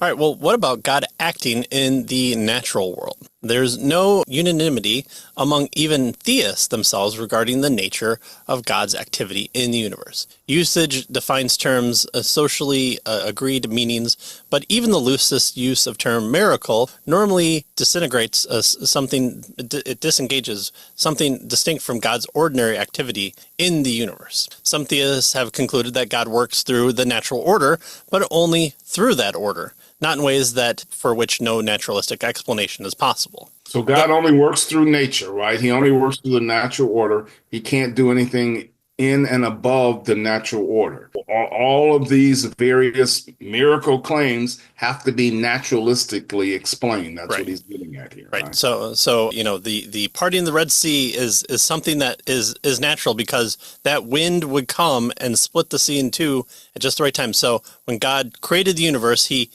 All right, well, what about God acting in the natural world? There's no unanimity among even theists themselves regarding the nature of God's activity in the universe. Usage defines terms socially agreed meanings, but even the loosest use of term miracle normally disintegrates it disengages something distinct from God's ordinary activity in the universe. Some theists have concluded that God works through the natural order, but only through that order, not in ways that for which no naturalistic explanation is possible. So God only works through nature, right? He only works through the natural order. He can't do anything in and above the natural order. All of these various miracle claims have to be naturalistically explained. That's Right. what he's getting at here. Right. So the parting in the Red Sea is something that is natural, because that wind would come and split the sea in two at just the right time. So when God created the universe, he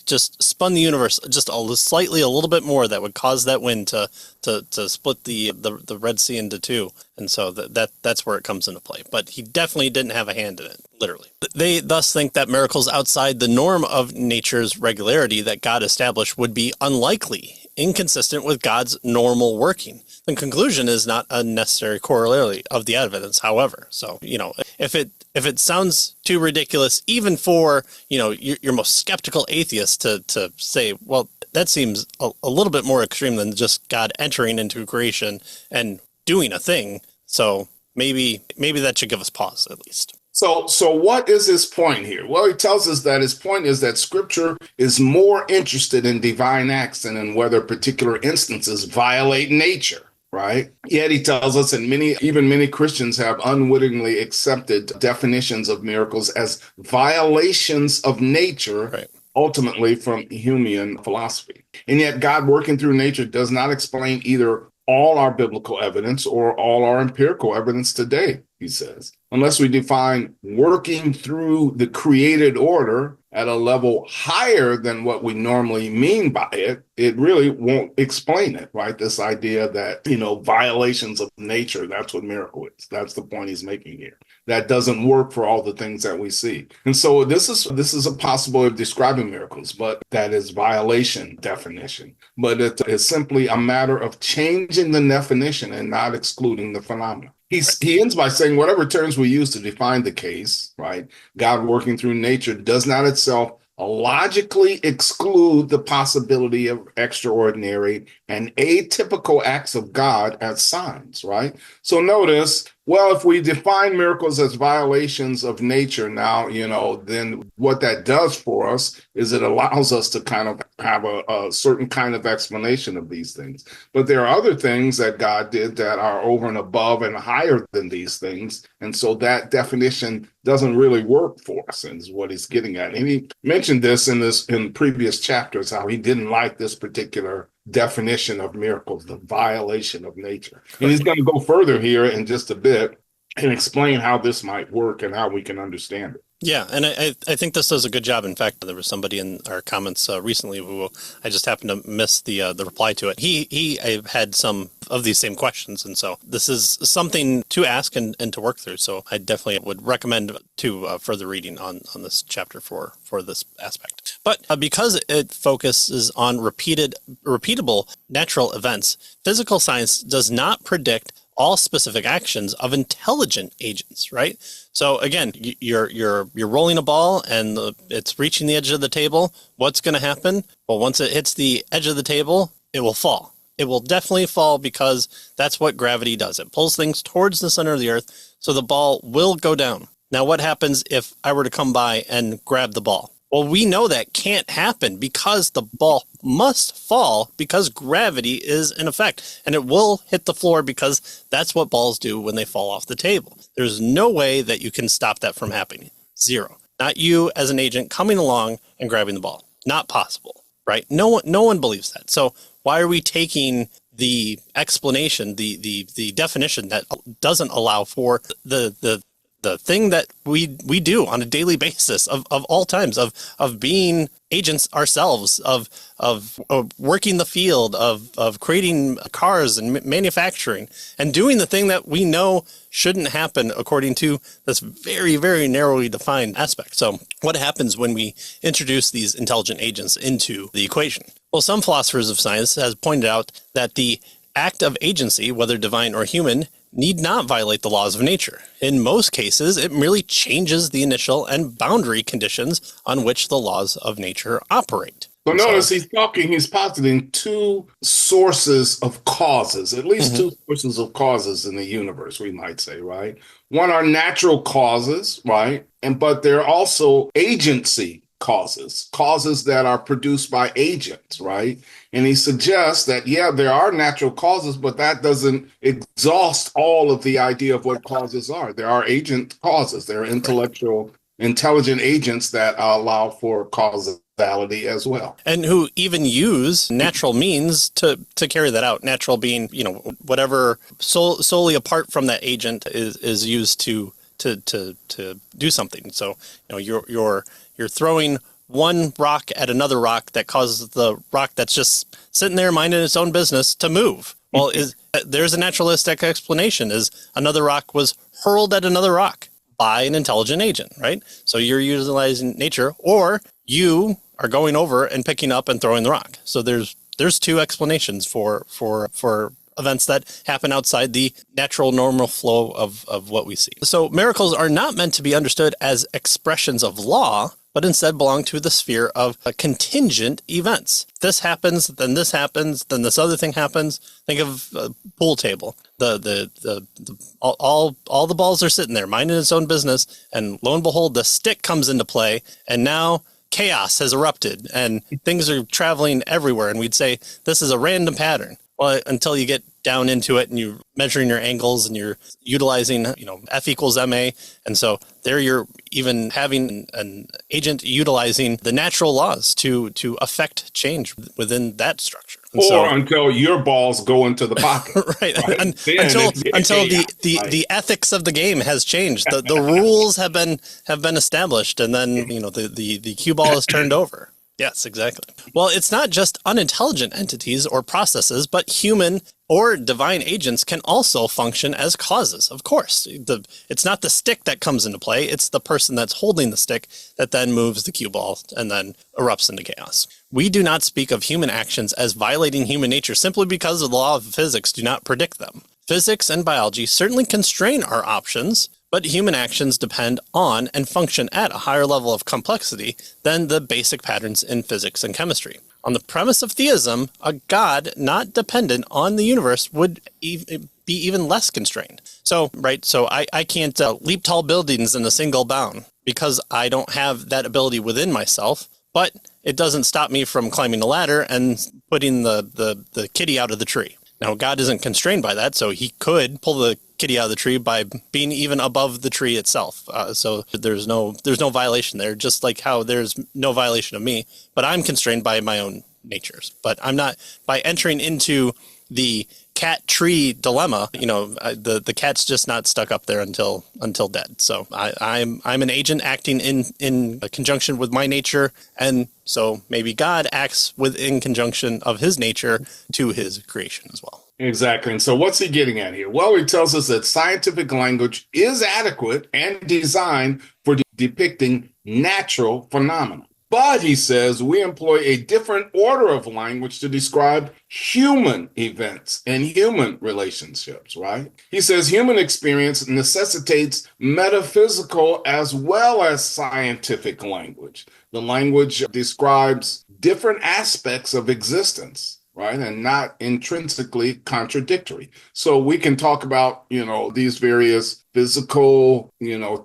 just spun the universe just a little bit more that would cause that wind to split the Red Sea into two. And so that's where it comes into play. But he definitely didn't have a hand in it, literally. They thus think that miracles outside the norm of nature's regularity that God established would be unlikely, inconsistent with God's normal working. The conclusion is not a necessary corollary of the evidence, however. So, if it sounds too ridiculous, even for, your most skeptical atheist to say, well, that seems a little bit more extreme than just God entering into creation and doing a thing. So maybe that should give us pause, at least. So what is his point here? Well, he tells us that his point is that Scripture is more interested in divine acts than in whether particular instances violate nature, right? Yet he tells us, and many Christians have unwittingly accepted definitions of miracles as violations of nature, right, ultimately from Humean philosophy. And yet God working through nature does not explain either all our biblical evidence or all our empirical evidence today, he says. Unless we define working through the created order at a level higher than what we normally mean by it, it really won't explain it, right? This idea that, violations of nature, that's what miracle is. That's the point he's making here. That doesn't work for all the things that we see. And so this is a possible way of describing miracles, but that is violation definition. But it is simply a matter of changing the definition and not excluding the phenomenon. He ends by saying whatever terms we use to define the case, right? God working through nature does not itself logically exclude the possibility of extraordinary and atypical acts of God as signs, right? So notice, well, if we define miracles as violations of nature now, then what that does for us is it allows us to kind of have a certain kind of explanation of these things. But there are other things that God did that are over and above and higher than these things. And so that definition doesn't really work for us, and is what he's getting at. And he mentioned this in previous chapters, how he didn't like this particular definition of miracles, the violation of nature. And he's going to go further here in just a bit and explain how this might work and how we can understand it. Yeah, and I think this does a good job. In fact, there was somebody in our comments recently who I just happened to miss the reply to it. He had some of these same questions, and so this is something to ask and to work through. So I definitely would recommend further reading on this chapter for this aspect. But because it focuses on repeatable natural events, physical science does not predict all specific actions of intelligent agents, right? So again, you're rolling a ball and it's reaching the edge of the table. What's going to happen? Well, once it hits the edge of the table, it will fall. It will definitely fall, because that's what gravity does. It pulls things towards the center of the earth, so the ball will go down. Now, what happens if I were to come by and grab the ball? Well, we know that can't happen, because the ball must fall, because gravity is in effect, and it will hit the floor, because that's what balls do when they fall off the table. There's no way that you can stop that from happening. Zero. Not you as an agent coming along and grabbing the ball. Not possible, right? No one believes that. So why are we taking the explanation, the definition that doesn't allow for the the thing that we do on a daily basis of all times, of being agents ourselves, of working the field, of creating cars and manufacturing, and doing the thing that we know shouldn't happen according to this very, very narrowly defined aspect. So what happens when we introduce these intelligent agents into the equation? Well, some philosophers of science has pointed out that the act of agency, whether divine or human, need not violate the laws of nature. In most cases, it merely changes the initial and boundary conditions on which the laws of nature operate. So notice he's positing two sources of causes, at least two sources of causes in the universe, we might say, right? One are natural causes, right? But there are also agency causes that are produced by agents, right? And he suggests that, yeah, there are natural causes, but that doesn't exhaust all of the idea of what causes are. There are agent causes. There are intelligent agents that allow for causality as well. And who even use natural means to carry that out. Natural being, whatever solely apart from that agent is used to do something. So, you're throwing one rock at another rock that causes the rock that's just sitting there minding its own business to move. Well, there's a naturalistic explanation, is another rock was hurled at another rock by an intelligent agent, right? So you're utilizing nature, or you are going over and picking up and throwing the rock. So there's two explanations for events that happen outside the natural normal flow of what we see. So miracles are not meant to be understood as expressions of law, but instead belong to the sphere of contingent events. This happens, then this happens, then this other thing happens. Think of a pool table. All the balls are sitting there minding its own business, and lo and behold, the stick comes into play, and now chaos has erupted and things are traveling everywhere. And we'd say this is a random pattern. Well, until you get down into it and you're measuring your angles and you're utilizing, F equals MA. And so there you're even having an agent utilizing the natural laws to affect change within that structure. Until your balls go into the pocket. Right. Until the ethics of the game has changed. The rules have been established, and then, the cue ball is turned over. Yes, exactly. Well, it's not just unintelligent entities or processes, but human or divine agents can also function as causes. Of course, it's not the stick that comes into play. It's the person that's holding the stick that then moves the cue ball and then erupts into chaos. We do not speak of human actions as violating human nature simply because the law of physics do not predict them. Physics and biology certainly constrain our options, but human actions depend on and function at a higher level of complexity than the basic patterns in physics and chemistry. On the premise of theism, a God not dependent on the universe would be even less constrained. So I can't leap tall buildings in a single bound because I don't have that ability within myself, but it doesn't stop me from climbing the ladder and putting the kitty out of the tree. Now, God isn't constrained by that, so he could pull the kitty out of the tree by being even above the tree itself. So there's no violation there, just like how there's no violation of me, but I'm constrained by my own natures. But I'm not, by entering into the cat tree dilemma, the cat's just not stuck up there until dead. So I'm an agent acting in conjunction with my nature, and so maybe God acts in conjunction of his nature to his creation as well. Exactly. And so what's he getting at here? Well, he tells us that scientific language is adequate and designed for depicting natural phenomena. But, he says, we employ a different order of language to describe human events and human relationships, right? He says human experience necessitates metaphysical as well as scientific language. The language describes different aspects of existence, right? And not intrinsically contradictory. So we can talk about, these various physical,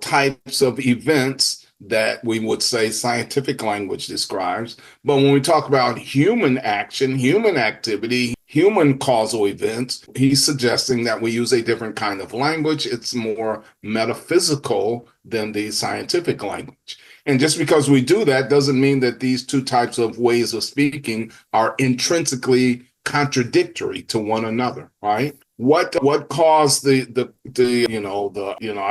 types of events that we would say scientific language describes. But when we talk about human action, human activity, human causal events, he's suggesting that we use a different kind of language. It's more metaphysical than the scientific language. And just because we do that doesn't mean that these two types of ways of speaking are intrinsically contradictory to one another, right? What caused I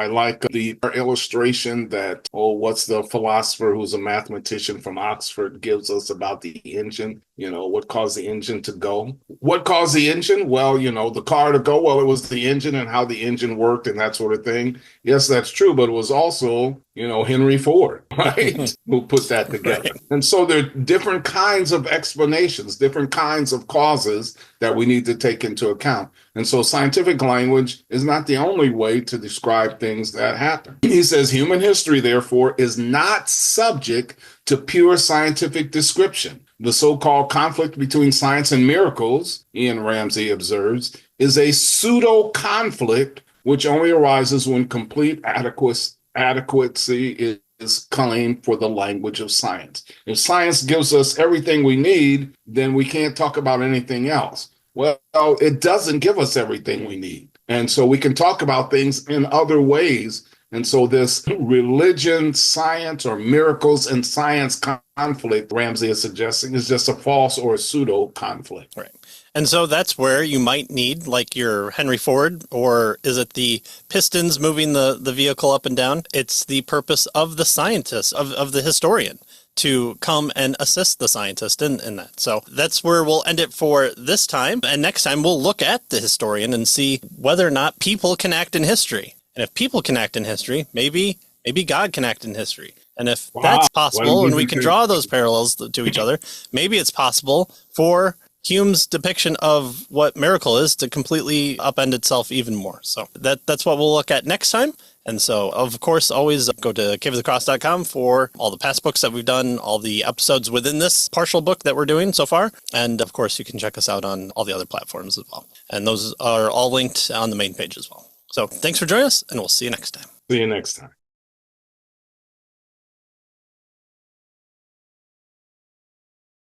like the illustration that, what's the philosopher who's a mathematician from Oxford gives us about the engine? What caused the engine to go? What caused the engine? Well, the car to go. Well, it was the engine and how the engine worked and that sort of thing. Yes, that's true, but it was also, Henry Ford, right? Who put that together. Right. And so there are different kinds of explanations, different kinds of causes that we need to take into account. And so scientific language is not the only way to describe things that happen. He says human history, therefore, is not subject to pure scientific description. The so-called conflict between science and miracles, Ian Ramsey observes, is a pseudo-conflict which only arises when complete adequacy is claimed for the language of science. If science gives us everything we need, then we can't talk about anything else. Well, it doesn't give us everything we need. And so we can talk about things in other ways. And so this religion, science, or miracles and science conflict Ramsey is suggesting is just a false or a pseudo conflict. Right. And so that's where you might need like your Henry Ford, or is it the pistons moving the vehicle up and down? It's the purpose of the scientist, of the historian, to come and assist the scientist in that. So that's where we'll end it for this time. And next time we'll look at the historian and see whether or not people can act in history. And if people can act in history, maybe God can act in history. And if that's possible, and we can draw those parallels to each other, maybe it's possible for Hume's depiction of what miracle is to completely upend itself even more. So that's what we'll look at next time. And so, of course, always go to caveofthecross.com for all the past books that we've done, all the episodes within this partial book that we're doing so far. And, of course, you can check us out on all the other platforms as well. And those are all linked on the main page as well. So thanks for joining us, and we'll see you next time. See you next time.